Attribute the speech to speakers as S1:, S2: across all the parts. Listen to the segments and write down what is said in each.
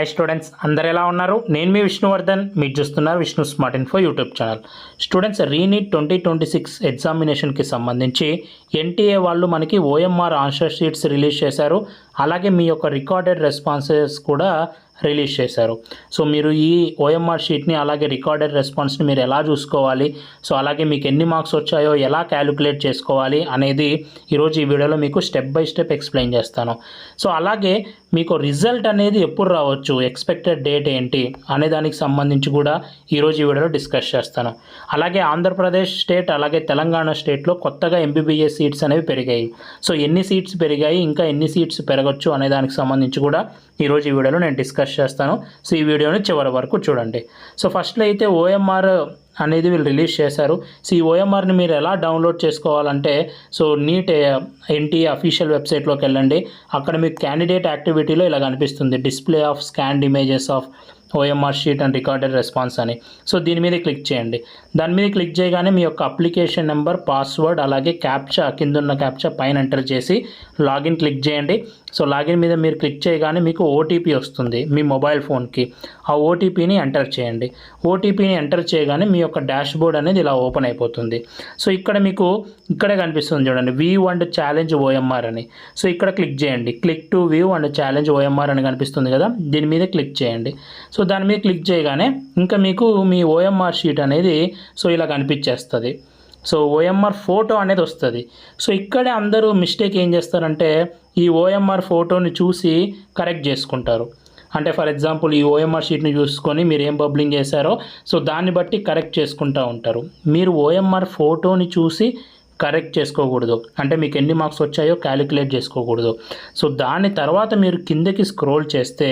S1: Hi students, అందరు ఎలా ఉన్నారు? నేను మీ విష్ణువర్ధన్. మీరు చూస్తున్నారు Vishnu smart info YouTube channel. Students, re-NEET 2026 ఎగ్జామినేషన్కి సంబంధించి ఎన్టీఏ వాళ్ళు మనకి ఓఎంఆర్ ఆన్సర్ షీట్స్ రిలీజ్ చేశారు. అలాగే మీ యొక్క రికార్డెడ్ రెస్పాన్సెస్ కూడా రిలీజ్ చేశారు. సో మీరు ఈ ఓఎంఆర్ షీట్ని అలాగే రికార్డెడ్ రెస్పాన్స్ని మీరు ఎలా చూసుకోవాలి, సో అలాగే మీకు ఎన్ని మార్క్స్ వచ్చాయో ఎలా క్యాలిక్యులేట్ చేసుకోవాలి అనేది ఈరోజు ఈ వీడియోలో మీకు స్టెప్ బై స్టెప్ ఎక్స్ప్లెయిన్ చేస్తాను. సో అలాగే మీకు రిజల్ట్ అనేది ఎప్పుడు రావచ్చు, ఎక్స్పెక్టెడ్ డేట్ ఏంటి అనే దానికి సంబంధించి కూడా ఈరోజు ఈ వీడియోలో డిస్కస్ చేస్తాను. అలాగే ఆంధ్రప్రదేశ్ స్టేట్ అలాగే తెలంగాణ స్టేట్లో కొత్తగా ఎంబీబీఎస్ సీట్స్ అనేవి పెరిగాయి. సో ఎన్ని సీట్స్ పెరిగాయి, ఇంకా ఎన్ని సీట్స్ పెరగచ్చు అనే దానికి సంబంధించి కూడా ఈరోజు ఈ వీడియోలో నేను డిస్కస్ చేస్తాను. సో ఈ వీడియోని చివరి వరకు చూడండి. సో ఫస్ట్లో అయితే ఓఎంఆర్ అనేది వీళ్ళు రిలీజ్ చేశారు. సో ఈ ఓఎంఆర్ని మీరు ఎలా డౌన్లోడ్ చేసుకోవాలంటే, సో నీట్ ఎన్టీఏ అఫీషియల్ వెబ్సైట్లోకి వెళ్ళండి. అక్కడ మీకు క్యాండిడేట్ యాక్టివిటీలో ఇలా కనిపిస్తుంది, display of scanned images of OMR sheet and recorded response అని. సో దీని మీద క్లిక్ చేయండి. దాని మీద క్లిక్ చేయగానే మీ యొక్క అప్లికేషన్ నెంబర్, పాస్వర్డ్ అలాగే క్యాప్చా, కింద ఉన్న క్యాప్చా పైన ఎంటర్ చేసి లాగిన్ క్లిక్ చేయండి. సో లాగిన్ మీద మీరు క్లిక్ చేయగానే మీకు ఓటీపీ వస్తుంది మీ మొబైల్ ఫోన్కి. ఆ ఓటీపీని ఎంటర్ చేయండి. ఓటీపీని ఎంటర్ చేయగానే మీ యొక్క డాష్ బోర్డ్ అనేది ఇలా ఓపెన్ అయిపోతుంది. సో ఇక్కడ మీకు ఇక్కడే కనిపిస్తుంది చూడండి, వ్యూ అండ్ ఛాలెంజ్ ఓఎంఆర్ అని. సో ఇక్కడ క్లిక్ చేయండి. Click to view and challenge OMR అని కనిపిస్తుంది కదా, దీని మీద క్లిక్ చేయండి. సో దాని మీద క్లిక్ చేయగానే ఇంకా మీకు మీ ఓఎంఆర్ షీట్ అనేది సో ఇలా కనిపించేస్తుంది. సో ఓఎంఆర్ ఫోటో అనేది వస్తుంది. సో ఇక్కడే అందరూ మిస్టేక్ ఏం చేస్తారంటే, ఈ ఓఎంఆర్ ఫోటోని చూసి కరెక్ట్ చేసుకుంటారు. అంటే ఫర్ ఎగ్జాంపుల్ ఈ ఓఎంఆర్ షీట్ని చూసుకొని మీరు ఏం బబ్లింగ్ చేశారో సో దాన్ని బట్టి కరెక్ట్ చేసుకుంటూ ఉంటారు. మీరు ఓఎంఆర్ ఫోటోని చూసి కరెక్ట్ చేసుకోకూడదు, అంటే మీకు ఎన్ని మార్క్స్ వచ్చాయో క్యాలిక్యులేట్ చేసుకోకూడదు. సో దాని తర్వాత మీరు కిందకి స్క్రోల్ చేస్తే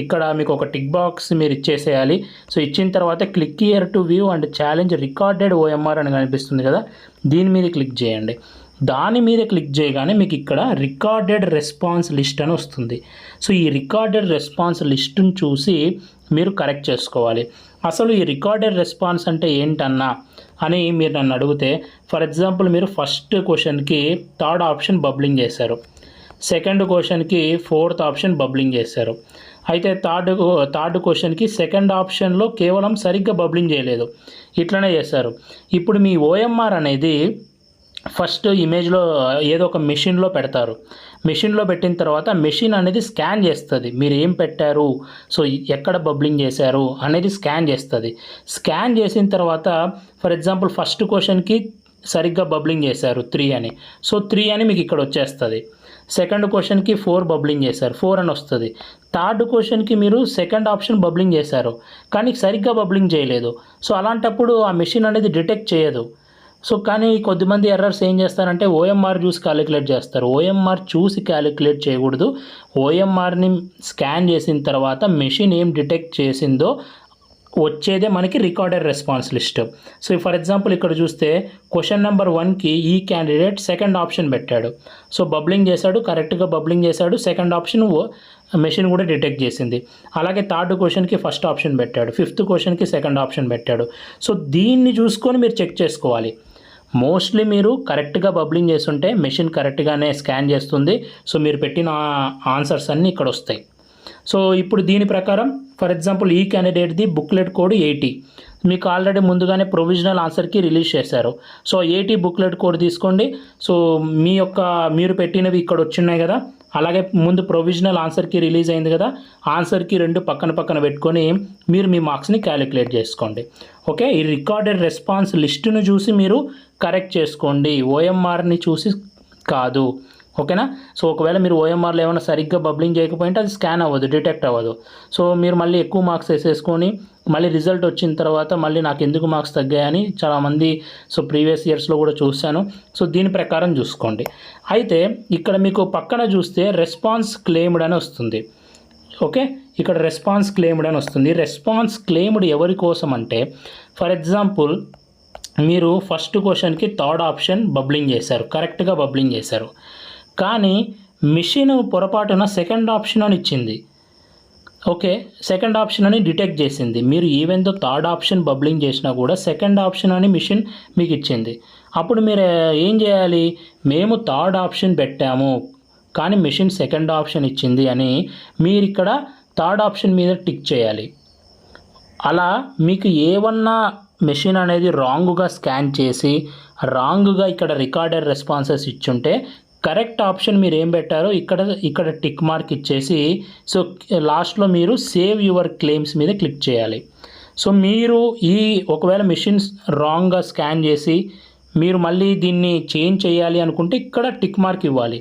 S1: ఇక్కడ మీకు ఒక టిక్ బాక్స్ మీరు ఇచ్చేసేయాలి. సో ఇచ్చిన తర్వాత click here to view and challenge recorded OMR అని కనిపిస్తుంది కదా, దీని మీద క్లిక్ చేయండి. దాని మీద క్లిక్ చేయగానే మీకు ఇక్కడ రికార్డెడ్ రెస్పాన్స్ లిస్ట్ అని వస్తుంది. సో ఈ రికార్డెడ్ రెస్పాన్స్ లిస్టును చూసి మీరు కరెక్ట్ చేసుకోవాలి. అసలు ఈ రికార్డెడ్ రెస్పాన్స్ అంటే ఏంటన్నా అని మీరు నన్ను అడిగితే, ఫర్ ఎగ్జాంపుల్ మీరు ఫస్ట్ క్వశ్చన్కి థర్డ్ ఆప్షన్ బబ్లింగ్ చేశారు, సెకండ్ క్వశ్చన్కి ఫోర్త్ ఆప్షన్ బబ్లింగ్ చేశారు. అయితే థర్డ్ క్వశ్చన్కి సెకండ్ ఆప్షన్లో కేవలం సరిగ్గా బబ్లింగ్ చేయలేదు, ఇట్లనే చేశారు. ఇప్పుడు మీ ఓఎంఆర్ అనేది ఫస్ట్ ఇమేజ్లో ఏదో ఒక మెషిన్లో పెడతారు. మెషిన్లో పెట్టిన తర్వాత మెషిన్ అనేది స్కాన్ చేస్తుంది మీరు ఏం పెట్టారు, సో ఎక్కడ బబ్లింగ్ చేశారు అనేది స్కాన్ చేస్తుంది. స్కాన్ చేసిన తర్వాత ఫర్ ఎగ్జాంపుల్ ఫస్ట్ క్వశ్చన్కి సరిగ్గా బబ్లింగ్ చేశారు 3 అని, సో 3 అని మీకు ఇక్కడ వచ్చేస్తుంది. సెకండ్ క్వశ్చన్కి 4 బబ్లింగ్ చేశారు, 4 అని వస్తుంది. థర్డ్ క్వశ్చన్కి మీరు సెకండ్ ఆప్షన్ బబ్లింగ్ చేశారు కానీ సరిగ్గా బబ్లింగ్ చేయలేదు. సో అలాంటప్పుడు ఆ మెషిన్ అనేది డిటెక్ట్ చేయదు. సో కానీ కొద్దిమంది ఎర్రర్స్ ఏం చేస్తారంటే ఓఎంఆర్ చూసి క్యాలిక్యులేట్ చేస్తారు. ఓఎంఆర్ చూసి క్యాలిక్యులేట్ చేయకూడదు. ఓఎంఆర్ని స్కాన్ చేసిన తర్వాత మెషిన్ ఏం డిటెక్ట్ చేసిందో వచ్చేదే మనకి recorded response list. So for example ఇక్కడ చూస్తే క్వశ్చన్ నెంబర్ 1కి ఈ క్యాండిడేట్ సెకండ్ ఆప్షన్ పెట్టాడు. సో బబ్లింగ్ చేశాడు, కరెక్ట్గా బబ్లింగ్ చేశాడు, సెకండ్ ఆప్షన్ మెషిన్ కూడా డిటెక్ట్ చేసింది. అలాగే థర్డ్ క్వశ్చన్కి ఫస్ట్ ఆప్షన్ పెట్టాడు, ఫిఫ్త్ క్వశ్చన్కి సెకండ్ ఆప్షన్ పెట్టాడు. సో దీన్ని చూసుకొని మీరు చెక్ చేసుకోవాలి. మోస్ట్లీ మీరు కరెక్ట్గా బబ్లింగ్ చేస్తుంటే మెషిన్ కరెక్ట్గానే స్కాన్ చేస్తుంది. సో మీరు పెట్టిన ఆన్సర్స్ అన్నీ ఇక్కడ వస్తాయి. సో ఇప్పుడు దీని ప్రకారం ఫర్ ఎగ్జాంపుల్ ఈ క్యాండిడేట్ది బుక్లెట్ కోడ్ 80 మీకు ఆల్రెడీ ముందుగానే ప్రొవిజనల్ ఆన్సర్కి రిలీజ్ చేశారు. సో 80 బుక్లెట్ కోడ్ తీసుకోండి. సో మీరు పెట్టినవి ఇక్కడ వచ్చినాయి కదా, అలాగే ముందు ప్రొవిజనల్ ఆన్సర్కి రిలీజ్ అయింది కదా, ఆన్సర్కి 2 పక్కన పక్కన పెట్టుకొని మీరు మీ మార్క్స్ని క్యాలిక్యులేట్ చేసుకోండి. ఓకే, ఈ రికార్డెడ్ రెస్పాన్స్ లిస్టును చూసి మీరు కరెక్ట్ చేసుకోండి, ఓఎంఆర్ని చూసి కాదు. ఓకేనా? సో ఒకవేళ మీరు ఓఎంఆర్లో ఏమైనా సరిగ్గా బబ్లింగ్ చేయకపోయింటే అది స్కాన్ అవ్వదు, డిటెక్ట్ అవ్వదు. సో మీరు మళ్ళీ ఎక్కువ మార్క్స్ వేసేసుకొని మళ్ళీ రిజల్ట్ వచ్చిన తర్వాత మళ్ళీ నాకు ఎందుకు మార్క్స్ తగ్గాయని చాలామంది సో ప్రీవియస్ ఇయర్స్లో కూడా చూశాను. సో దీని ప్రకారం చూసుకోండి. అయితే ఇక్కడ మీకు పక్కన చూస్తే రెస్పాన్స్ క్లెయిమ్డ్ అని వస్తుంది. ఓకే, ఇక్కడ రెస్పాన్స్ క్లెయిమ్డ్ అని వస్తుంది. రెస్పాన్స్ క్లెయిమ్డ్ ఎవరి కోసం అంటే, ఫర్ ఎగ్జాంపుల్ మీరు ఫస్ట్ క్వశ్చన్కి థర్డ్ ఆప్షన్ బబ్లింగ్ చేశారు, కరెక్ట్గా బబ్లింగ్ చేశారు, కానీ మిషన్ పొరపాటున సెకండ్ ఆప్షన్ అని ఇచ్చింది. ఓకే, సెకండ్ ఆప్షన్ అని డిటెక్ట్ చేసింది. మీరు even though third option bubbling చేసినా కూడా సెకండ్ ఆప్షన్ అని మిషన్ మీకు ఇచ్చింది. అప్పుడు మీరు ఏం చేయాలి, మేము థర్డ్ ఆప్షన్ పెట్టాము కానీ మిషన్ సెకండ్ ఆప్షన్ ఇచ్చింది అని మీరు ఇక్కడ థర్డ్ ఆప్షన్ మీద టిక్ చేయాలి. అలా మీకు ఏమన్నా మెషిన్ అనేది రాంగ్గా స్కాన్ చేసి రాంగ్గా ఇక్కడ రికార్డెడ్ రెస్పాన్సెస్ ఇచ్చుంటే కరెక్ట్ ఆప్షన్ మీరు ఏం పెట్టారో ఇక్కడ టిక్ మార్క్ ఇచ్చేసి సో లాస్ట్లో మీరు సేవ్ యువర్ క్లెయిమ్స్ మీద క్లిక్ చేయాలి. సో మీరు ఒకవేళ మెషిన్స్ రాంగ్గా స్కాన్ చేసి మీరు మళ్ళీ దీన్ని చేంజ్ చేయాలి అనుకుంటే ఇక్కడ టిక్ మార్క్ ఇవ్వాలి.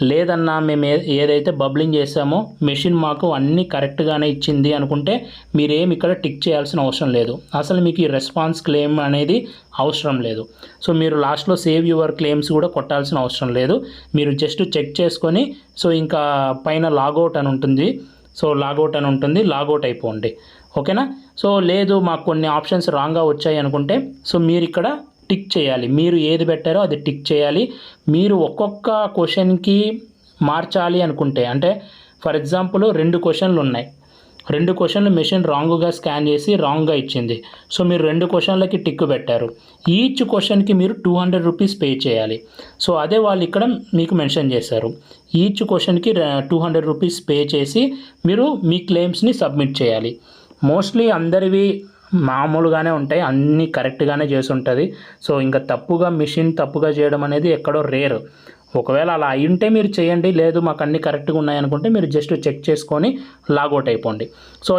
S1: లేదన్నా మేము ఏదైతే బబ్లింగ్ చేసామో మెషిన్ మాకు అన్నీ కరెక్ట్గానే ఇచ్చింది అనుకుంటే మీరేం ఇక్కడ టిక్ చేయాల్సిన అవసరం లేదు. అసలు మీకు ఈ రెస్పాన్స్ క్లెయిమ్ అనేది అవసరం లేదు. సో మీరు లాస్ట్లో సేవ్ యువర్ క్లెయిమ్స్ కూడా కొట్టాల్సిన అవసరం లేదు. మీరు జస్ట్ చెక్ చేసుకొని సో ఇంకా పైన లాగౌట్ అని ఉంటుంది. సో లాగౌట్ అయిపోండి. ఓకేనా. సో లేదు మాకు కొన్ని ఆప్షన్స్ రాంగ్గా వచ్చాయి అనుకుంటే సో మీరు ఇక్కడ టిక్ చేయాలి. మీరు ఏది పెట్టారో అది టిక్ చేయాలి. మీరు ఒక్కొక్క క్వశ్చన్కి మార్చాలి అనుకుంటే అంటే ఫర్ ఎగ్జాంపుల్ 2 క్వశ్చన్లు ఉన్నాయి. 2 క్వశ్చన్లు మెషిన్ రాంగ్గా స్కాన్ చేసి రాంగ్గా ఇచ్చింది. సో మీరు 2 క్వశ్చన్లకి టిక్ పెట్టారు. ఈచ్ క్వశ్చన్కి మీరు 200 రూపీస్ పే చేయాలి. సో అదే వాళ్ళు ఇక్కడ మీకు మెన్షన్ చేశారు. ఈచ్ క్వశ్చన్కి 200 రూపీస్ పే చేసి మీరు మీ క్లెయిమ్స్ని సబ్మిట్ చేయాలి. మోస్ట్లీ అందరివి మామూలుగానే ఉంటాయి, అన్నీ కరెక్ట్గానే చేసి ఉంటుంది. సో ఇంకా మెషిన్ తప్పుగా చేయడం అనేది ఎక్కడో రేర్. ఒకవేళ అలా అయి ఉంటే మీరు చేయండి. లేదు మాకు అన్నీ కరెక్ట్గా ఉన్నాయనుకుంటే మీరు జస్ట్ చెక్ చేసుకొని లాగౌట్ అయిపోండి. సో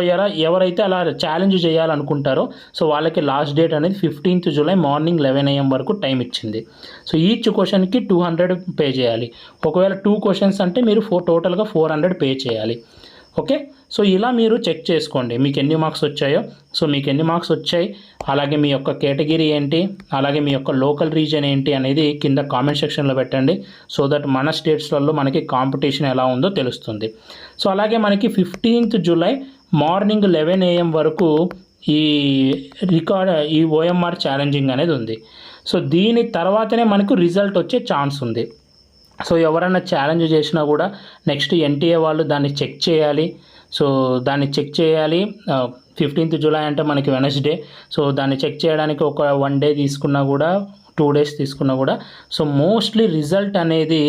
S1: ఎవరైతే అలా ఛాలెంజ్ చేయాలనుకుంటారో సో వాళ్ళకి లాస్ట్ డేట్ అనేది 15th జూలై మార్నింగ్ 11 AM వరకు టైం ఇచ్చింది. సో ఈచ్ క్వశ్చన్కి 200 పే చేయాలి. ఒకవేళ 2 క్వశ్చన్స్ అంటే మీరు టోటల్గా 400 పే చేయాలి. ఓకే. సో ఇలా మీరు చెక్ చేసుకోండి మీకు ఎన్ని మార్క్స్ వచ్చాయో. సో మీకు ఎన్ని మార్క్స్ వచ్చాయి, అలాగే మీ యొక్క కేటగిరీ ఏంటి, అలాగే మీ యొక్క లోకల్ రీజన్ ఏంటి అనేది కింద కామెంట్ సెక్షన్లో పెట్టండి. సో దట్ మన స్టేట్స్లలో మనకి కాంపిటీషన్ ఎలా ఉందో తెలుస్తుంది. సో అలాగే మనకి 15th జూలై మార్నింగ్ 11 AM వరకు ఈ OMR ఛాలెంజింగ్ అనేది ఉంది. సో దీని తర్వాతనే మనకు రిజల్ట్ వచ్చే ఛాన్స్ ఉంది. సో ఎవరైనా ఛాలెంజ్ చేసినా కూడా నెక్స్ట్ NTA వాళ్ళు దాన్ని చెక్ చేయాలి. సో దాన్ని చెక్ చేయాలి. 15th జూలై అంటే మనకి వెనస్డే. సో దాన్ని చెక్ చేయడానికి ఒక 1 డే తీసుకున్నా కూడా 2 days తీసుకున్నా కూడా సో మోస్ట్లీ రిజల్ట్ అనేది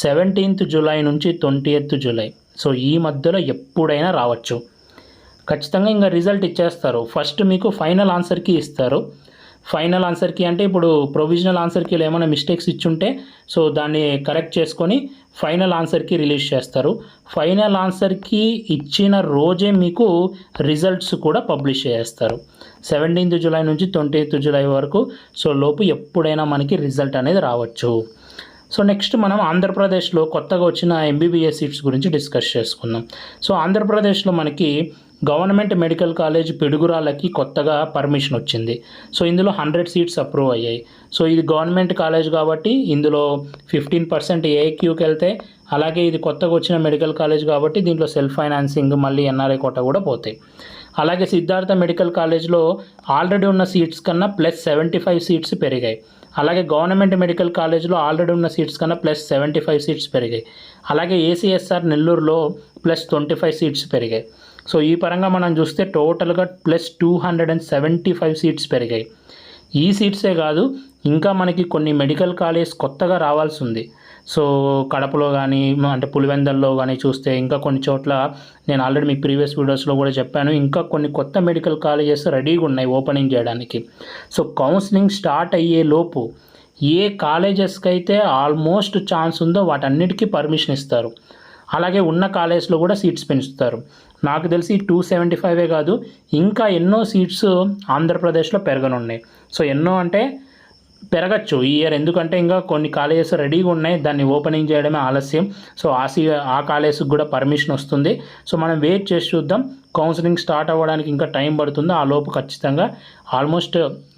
S1: 17th జూలై నుంచి 20th జూలై. సో ఈ మధ్యలో ఎప్పుడైనా రావచ్చు. ఖచ్చితంగా ఇంకా రిజల్ట్ ఇచ్చేస్తారు. ఫస్ట్ మీకు ఫైనల్ ఆన్సర్కి ఇస్తారు. ఫైనల్ ఆన్సర్కి అంటే ఇప్పుడు ప్రొవిజనల్ ఆన్సర్కి ఏమైనా మిస్టేక్స్ ఇచ్చుంటే సో దాన్ని కరెక్ట్ చేసుకొని ఫైనల్ ఆన్సర్కి రిలీజ్ చేస్తారు. ఫైనల్ ఆన్సర్కి ఇచ్చిన రోజే మీకు రిజల్ట్స్ కూడా పబ్లిష్ చేస్తారు. 17th జూలై నుంచి 20th జూలై వరకు సో లోపు ఎప్పుడైనా మనకి రిజల్ట్ అనేది రావచ్చు. సో నెక్స్ట్ మనం ఆంధ్రప్రదేశ్లో కొత్తగా వచ్చిన MBBS సీట్స్ గురించి డిస్కస్ చేసుకుందాం. సో ఆంధ్రప్రదేశ్లో మనకి గవర్నమెంట్ మెడికల్ కాలేజ్ పిడుగురాళ్ళకి కొత్తగా పర్మిషన్ వచ్చింది. సో ఇందులో 100 సీట్స్ అప్రూవ్ అయ్యాయి. సో ఇది గవర్నమెంట్ కాలేజ్ కాబట్టి ఇందులో 15% AAQకి వెళ్తే, అలాగే ఇది కొత్తగా వచ్చిన మెడికల్ కాలేజ్ కాబట్టి దీంట్లో సెల్ఫ్ ఫైనాన్సింగ్ మళ్ళీ NRI కోటా కూడా పోతాయి. అలాగే సిద్ధార్థ మెడికల్ కాలేజ్లో ఆల్రెడీ ఉన్న సీట్స్ కన్నా +75 సీట్స్ పెరిగాయి. అలాగే గవర్నమెంట్ మెడికల్ కాలేజ్లో ఆల్రెడీ ఉన్న సీట్స్ కన్నా +75 సీట్స్ పెరిగాయి. అలాగే ACSR నెల్లూరులో +25 సీట్స్ పెరిగాయి. సో ఈ పరంగా మనం చూస్తే టోటల్గా +275 సీట్స్ పెరిగాయి. ఈ సీట్సే కాదు ఇంకా మనకి కొన్ని మెడికల్ కాలేజ్ కొత్తగా రావాల్సి ఉంది. సో కడపలో కానీ అంటే పులివెందల్లో కానీ చూస్తే ఇంకా కొన్ని చోట్ల నేను ఆల్రెడీ మీకు ప్రీవియస్ వీడియోస్లో కూడా చెప్పాను, ఇంకా కొన్ని కొత్త మెడికల్ కాలేజెస్ రెడీగా ఉన్నాయి ఓపెనింగ్ చేయడానికి. సో కౌన్సిలింగ్ స్టార్ట్ అయ్యే లోపు ఏ కాలేజెస్కి అయితే ఆల్మోస్ట్ ఛాన్స్ ఉందో వాటన్నిటికీ పర్మిషన్ ఇస్తారు. అలాగే ఉన్న కాలేజ్లో కూడా సీట్స్ పెంచుతారు. నాకు తెలిసి 275 కాదు ఇంకా ఎన్నో సీట్స్ ఆంధ్రప్రదేశ్లో పెరగనున్నాయి. సో ఎన్నో అంటే పెరగచ్చు ఈ ఇయర్, ఎందుకంటే ఇంకా కొన్ని కాలేజెస్ రెడీగా ఉన్నాయి, దాన్ని ఓపెనింగ్ చేయడమే ఆలస్యం. సో ఆ కాలేజ్కి కూడా పర్మిషన్ వస్తుంది. సో మనం వెయిట్ చేసి చూద్దాం. కౌన్సిలింగ్ స్టార్ట్ అవ్వడానికి ఇంకా టైం పడుతుంది. ఆ లోపు ఖచ్చితంగా ఆల్మోస్ట్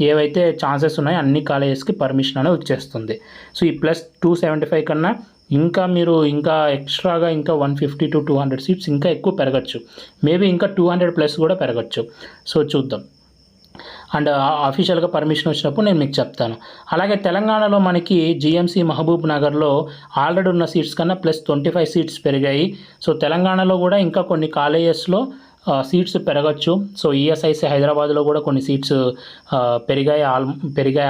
S1: ఏవైతే ఛాన్సెస్ ఉన్నాయో అన్ని కాలేజెస్కి పర్మిషన్ అనేది వచ్చేస్తుంది. సో ఈ +275 కన్నా మీరు ఇంకా ఎక్స్ట్రాగా ఇంకా 150 to 200 సీట్స్ ఇంకా ఎక్కువ పెరగచ్చు. మేబీ ఇంకా 200+ కూడా పెరగచ్చు. సో చూద్దాం. అండ్ అఫీషియల్గా పర్మిషన్ వచ్చినప్పుడు నేను మీకు చెప్తాను. అలాగే తెలంగాణలో మనకి GMC మహబూబ్ నగర్లో ఆల్రెడీ ఉన్న సీట్స్ కన్నా +25 సీట్స్ పెరిగాయి. సో తెలంగాణలో కూడా ఇంకా కొన్ని కాలేజెస్లో సీట్స్ పెరగచ్చు. సో ESIC హైదరాబాద్లో కూడా కొన్ని సీట్స్ పెరిగాయి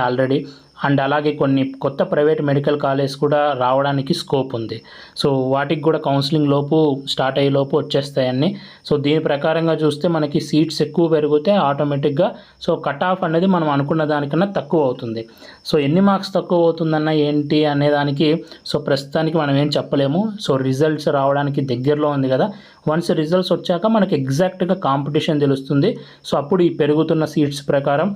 S1: ఆల్రెడీ. అండ్ అలాగే కొన్ని కొత్త ప్రైవేట్ మెడికల్ కాలేజ్ కూడా రావడానికి స్కోప్ ఉంది. సో వాటికి కూడా కౌన్సిలింగ్ లోపు స్టార్ట్ అయ్యే లోపు వచ్చేస్తాయన్నీ. సో దీని ప్రకారంగా చూస్తే మనకి సీట్స్ ఎక్కువ పెరిగితే ఆటోమేటిక్గా సో కట్ ఆఫ్ అనేది మనం అనుకున్న దానికన్నా తక్కువ అవుతుంది. సో ఎన్ని మార్క్స్ తక్కువ అవుతుందన్న ఏంటి అనేదానికి సో ప్రస్తుతానికి మనం ఏం చెప్పలేము. సో రిజల్ట్స్ రావడానికి దగ్గరలో ఉంది కదా, వన్స్ రిజల్ట్స్ వచ్చాక మనకి ఎగ్జాక్ట్గా కాంపిటీషన్ తెలుస్తుంది. సో అప్పుడు ఈ పెరుగుతున్న సీట్స్ ప్రకారం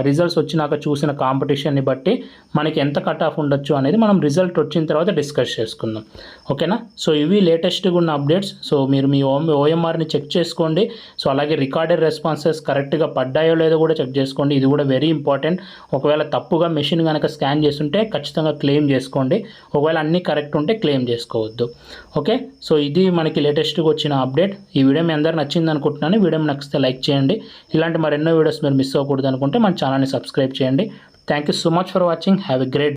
S1: రిజల్ట్స్ వచ్చినాక చూసిన కాంపిటీషన్ని బట్టి మనకి ఎంత కట్ ఆఫ్ ఉండొచ్చు అనేది మనం రిజల్ట్ వచ్చిన తర్వాత డిస్కస్ చేసుకుందాం. ఓకేనా? సో ఇవి లేటెస్ట్గా ఉన్న అప్డేట్స్. సో మీరు మీ ఓఎంఆర్ని చెక్ చేసుకోండి. సో అలాగే రికార్డెడ్ రెస్పాన్సెస్ కరెక్ట్గా పడ్డాయో లేదో కూడా చెక్ చేసుకోండి. ఇది కూడా వెరీ ఇంపార్టెంట్. ఒకవేళ తప్పుగా మెషిన్ కనుక స్కాన్ చేస్తుంటే ఖచ్చితంగా క్లెయిమ్ చేసుకోండి. ఒకవేళ అన్నీ కరెక్ట్ ఉంటే క్లెయిమ్ చేసుకోవద్దు. ఓకే, సో ఇది మనకి లేటెస్ట్గా వచ్చిన అప్డేట్. ఈ వీడియో మీ అందరూ నచ్చింది అనుకుంటున్నాను. వీడియో నచ్చితే లైక్ చేయండి. ఇలాంటి మరెన్నో వీడియోస్ మీరు మిస్ అవ్వకూడదు అనుకుంటే మన ఛానల్ని సబ్స్క్రైబ్ చేయండి. Thank you so much for watching. Have a great